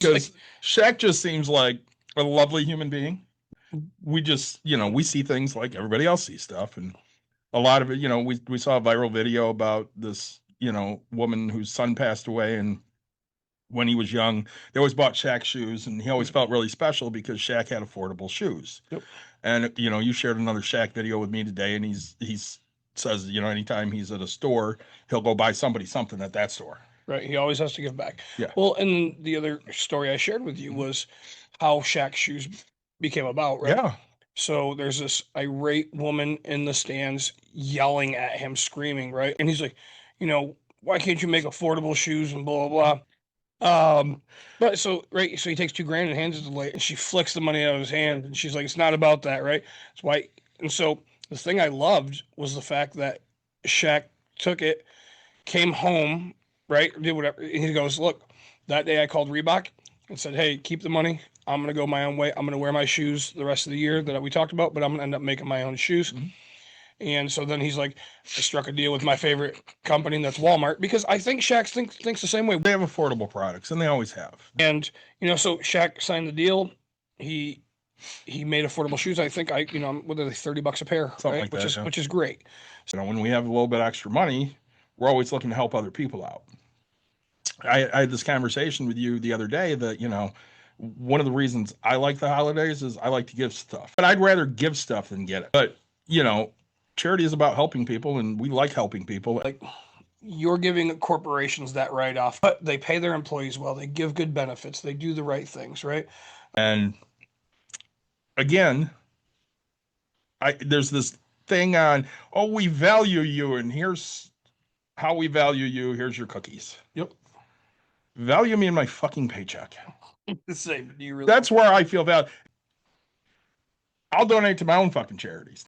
Because Shaq just seems like a lovely human being. We just, we see things like everybody else sees stuff. And a lot of it, we saw a viral video about this, woman whose son passed away. And when he was young, they always bought Shaq shoes. And he always felt really special because Shaq had affordable shoes. Yep. And, you shared another Shaq video with me today. And he's says, anytime he's at a store, he'll go buy somebody something at that store. Right. He always has to give back. Yeah. Well, and the other story I shared with you was how Shaq shoes became about, right? Yeah. So there's this irate woman in the stands yelling at him, screaming, right? And he's like, why can't you make affordable shoes and blah, blah, blah. But so, right. So he takes $2,000 and hands it to the lady, and she flicks the money out of his hand. And she's like, it's not about that, right? It's why. And so the thing I loved was the fact that Shaq took it, came home, right? Did whatever. And he goes, look, that day I called Reebok and said, hey, keep the money. I'm going to go my own way. I'm going to wear my shoes the rest of the year that we talked about, but I'm going to end up making my own shoes. Mm-hmm. And so then he's like, I struck a deal with my favorite company, and that's Walmart, because I think Shaq thinks the same way. They have affordable products, and they always have. And, so Shaq signed the deal. He made affordable shoes. I think what are they, $30 a pair, Something right? like that, Which is great. When we have a little bit extra money, we're always looking to help other people out. I had this conversation with you the other day that, one of the reasons I like the holidays is I like to give stuff. But I'd rather give stuff than get it. But, charity is about helping people, and we like helping people. Like, you're giving corporations that write-off, but they pay their employees well. They give good benefits. They do the right things, right? And again, there's this thing on, we value you, and here's how we value you. Here's your cookies. Yep. Value me in my fucking paycheck. The same. Do you really? That's where I feel valued. I'll donate to my own fucking charities.